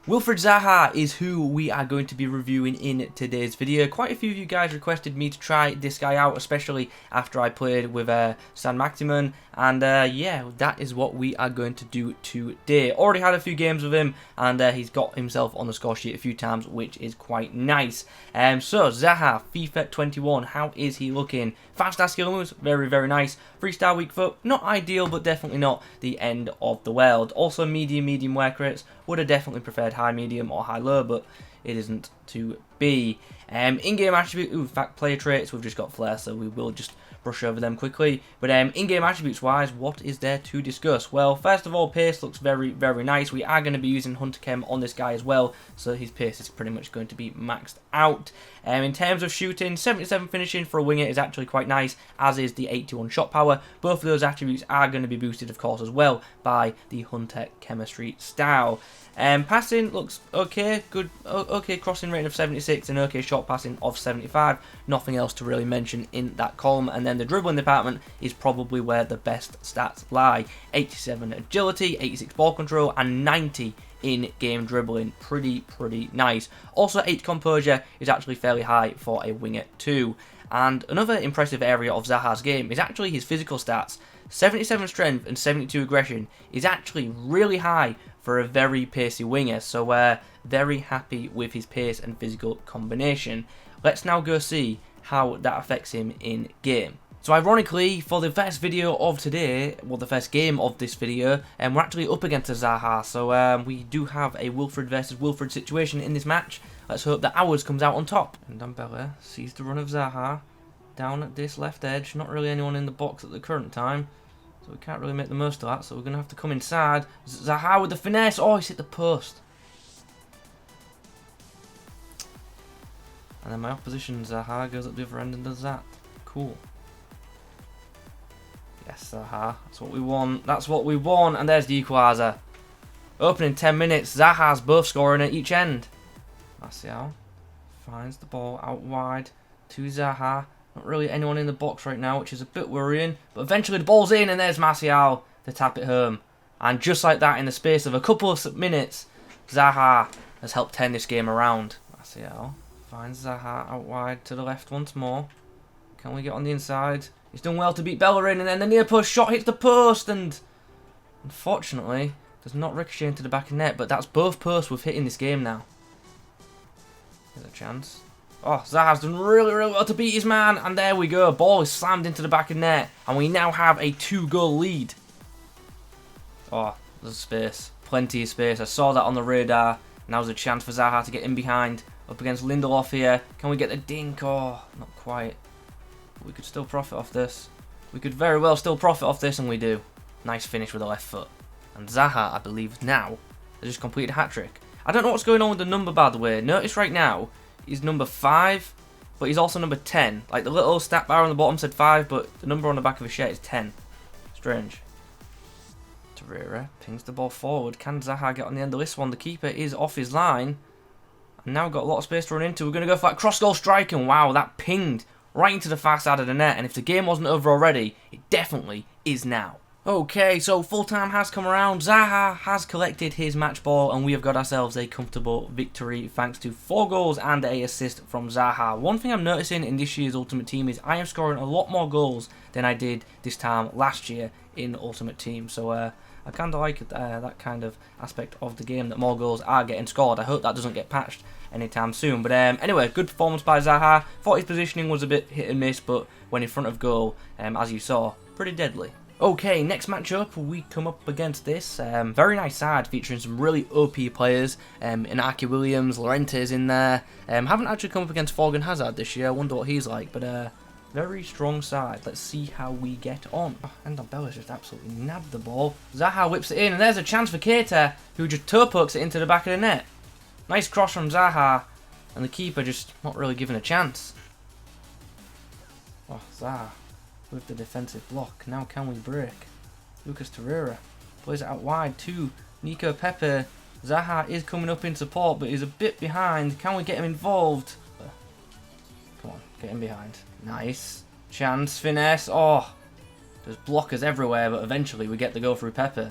Wilfried Zaha is who we are going to be reviewing in today's video. Quite a few of you guys requested me to try this guy out, especially after I played with San Maximin, and yeah, that is what we are going to do today. Already had a few games with him, and he's got himself on the score sheet a few times, which is quite nice. So, Zaha, FIFA 21, how is he looking? Fast skill moves, very, very nice. 3-star weak foot, not ideal, but definitely not the end of the world. Also, medium wear rates. Would have definitely preferred high medium or high low, but it isn't to be. In-game attribute, in fact, player traits, we've just got flair, so we will just brush over them quickly. But in-game attributes wise, what is there to discuss? Well, first of all, pace looks very, very nice. We are going to be using Hunter Chem on this guy as well, so his pace is pretty much going to be maxed out. In terms of shooting, 77 finishing for a winger is actually quite nice, as is the 81 shot power. Both of those attributes are going to be boosted, of course, as well by the Hunter chemistry style. Passing looks okay, good, okay crossing rating of 76 and okay short passing of 75. Nothing else to really mention in that column. And then the dribbling department is probably where the best stats lie. 87 agility, 86 ball control, and 90 in-game dribbling. Pretty nice. Also, 8 composure is actually fairly high for a winger too. And another impressive area of Zaha's game is actually his physical stats. 77 strength and 72 aggression is actually really high for a very pacey winger, so we're very happy with his pace and physical combination. Let's now go see how that affects him in game. So ironically, for the first video of today, well, the first game of this video, we're actually up against a Zaha, so we do have a Wilfried versus Wilfried situation in this match. Let's hope that ours comes out on top. And Dembele sees the run of Zaha down at this left edge. Not really anyone in the box at the current time, so we can't really make the most of that, so we're going to have to come inside. Zaha with the finesse. Oh, he's hit the post. And then my opposition, Zaha, goes up the other end and does that. Cool. Yes, Zaha. That's what we want. That's what we want. And there's the equaliser. Opening 10 minutes. Zaha's both scoring at each end. Martial finds the ball out wide to Zaha. Not really anyone in the box right now, which is a bit worrying. But eventually the ball's in, and there's Martial to tap it home. And just like that, in the space of a couple of minutes, Zaha has helped turn this game around. Martial finds Zaha out wide to the left once more. Can we get on the inside? He's done well to beat Bellerin, and then the near post shot hits the post, and unfortunately does not ricochet into the back of the net. But that's both posts we've hit in this game now. There's a chance. Oh, Zaha's done really well to beat his man, and there we go. Ball is slammed into the back of the net, and we now have a 2-goal lead. Oh, there's space. Plenty of space. I saw that on the radar. Now's a chance for Zaha to get in behind. Up against Lindelof here. Can we get the dink? Oh, not quite. But we could still profit off this. We could very well still profit off this, and we do. Nice finish with the left foot. And Zaha, I believe now, has just completed a hat-trick. I don't know what's going on with the number, by the way. Notice right now, he's number 5, but he's also number 10. Like, the little stat bar on the bottom said 5, but the number on the back of his shirt is 10. Strange. Torreira pings the ball forward. Can Zaha get on the end of this one? The keeper is off his line. And now we've got a lot of space to run into. We're going to go for that cross-goal strike, and wow, that pinged right into the far side of the net. And if the game wasn't over already, it definitely is now. Okay, so full time has come around. Zaha has collected his match ball, and we have got ourselves a comfortable victory thanks to 4 goals and a assist from Zaha. One thing I'm noticing in this year's Ultimate Team is I am scoring a lot more goals than I did this time last year in Ultimate Team. So I kind of like that kind of aspect of the game, that more goals are getting scored. I hope that doesn't get patched anytime soon. But anyway, good performance by Zaha. Thought his positioning was a bit hit and miss, but when in front of goal, as you saw, pretty deadly. Okay, next matchup, we come up against this very nice side featuring some really OP players. Inaki Williams, Llorente's in there. Haven't actually come up against Thorgan Hazard this year. I wonder what he's like, but very strong side. Let's see how we get on. Oh, and Bella's just absolutely nabbed the ball. Zaha whips it in, and there's a chance for Keita, who just toe pokes it into the back of the net. Nice cross from Zaha, and the keeper just not really given a chance. Oh, Zaha with the defensive block. Now can we break? Lucas Torreira plays it out wide to Nico Pepe. Zaha is coming up in support, but he's a bit behind. Can we get him involved? Come on, get him behind. Nice. Chance, finesse. Oh, there's blockers everywhere, but eventually we get the go through Pepe.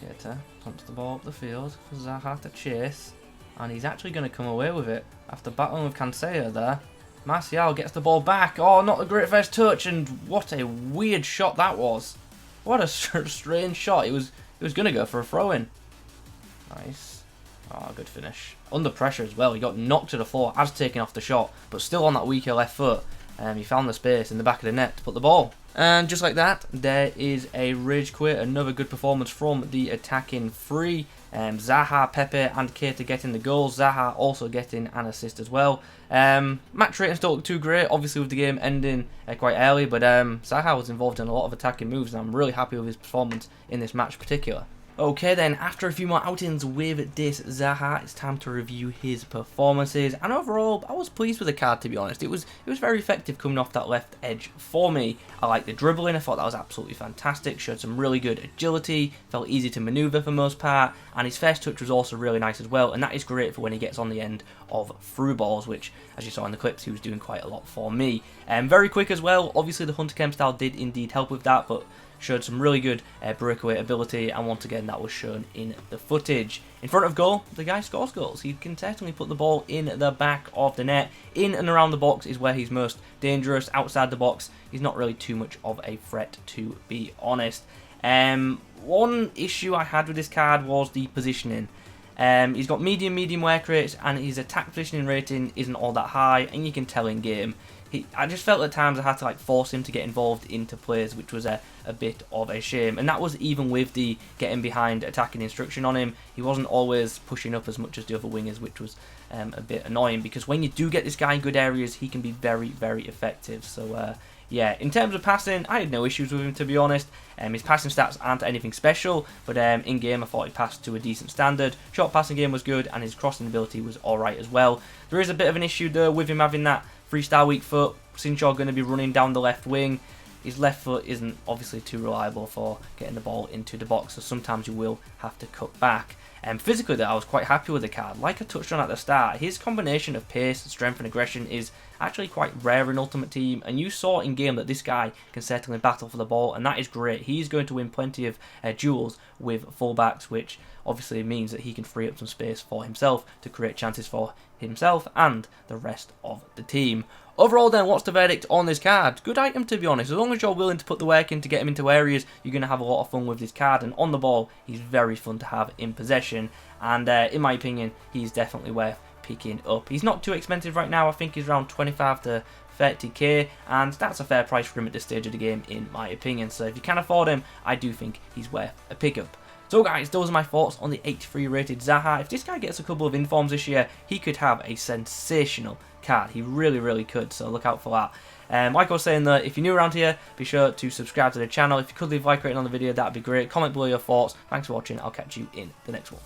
Keita pumps the ball up the field for Zaha to chase. And he's actually going to come away with it after battling with Cancelo there. Martial gets the ball back. Oh, not a great first touch, and what a weird shot that was. What a strange shot. It was going to go for a throw-in. Nice. Oh, good finish. Under pressure as well. He got knocked to the floor as taking off the shot, but still on that weaker left foot. He found the space in the back of the net to put the ball. And just like that, there is a rage quit. Another good performance from the attacking three. Zaha, Pepe and Keita getting the goals. Zaha also getting an assist as well. Match ratings don't look too great, obviously with the game ending quite early, but Zaha was involved in a lot of attacking moves, and I'm really happy with his performance in this match in particular. Okay then, after a few more outings with this Zaha, it's time to review his performances. And overall, I was pleased with the card, to be honest. It was very effective coming off that left edge for me. I liked the dribbling, I thought that was absolutely fantastic. Showed some really good agility, felt easy to manoeuvre for most part, and his first touch was also really nice as well. And that is great for when he gets on the end of through balls, which, as you saw in the clips, he was doing quite a lot for me. Very quick as well. Obviously, the Hunter Kemp style did indeed help with that, but showed some really good breakaway ability, and once again that was shown in the footage. In front of goal, the guy scores goals. He can certainly put the ball in the back of the net. In and around the box is where he's most dangerous. Outside the box, he's not really too much of a threat, to be honest. One issue I had with this card was the positioning. He's got medium work rates, and his attack positioning rating isn't all that high, and you can tell in game. I just felt at times I had to force him to get involved into plays, which was a bit of a shame. And that was even with the getting behind attacking instruction on him. He wasn't always pushing up as much as the other wingers, which was a bit annoying, because when you do get this guy in good areas, he can be very effective. So yeah, in terms of passing, I had no issues with him, to be honest. His passing stats aren't anything special, but in game I thought he passed to a decent standard. Short passing game was good, and his crossing ability was alright as well. There is a bit of an issue though with him having that freestyle weak foot. Since you're going to be running down the left wing, his left foot isn't obviously too reliable for getting the ball into the box, so sometimes you will have to cut back. Physically though, I was quite happy with the card. Like I touched on at the start, his combination of pace, strength and aggression is actually quite rare in Ultimate Team, and you saw in game that this guy can certainly battle for the ball, and that is great. He's going to win plenty of duels with fullbacks, which obviously means that he can free up some space for himself to create chances for himself and the rest of the team. Overall then, what's the verdict on this card? Good item, to be honest. As long as you're willing to put the work in to get him into areas, you're going to have a lot of fun with this card, and on the ball, he's very fun to have in possession, and in my opinion, he's definitely worth picking up. He's not too expensive right now. I think he's around 25 to 30k, and that's a fair price for him at this stage of the game, in my opinion. So if you can afford him, I do think he's worth a pickup. So guys, those are my thoughts on the 83 rated Zaha. If this guy gets a couple of informs this year, he could have a sensational card. He really could, so look out for that. Like I was saying though, if you're new around here, be sure to subscribe to the channel. If you could leave a like rating on the video, that'd be great. Comment below your thoughts. Thanks for watching. I'll catch you in the next one.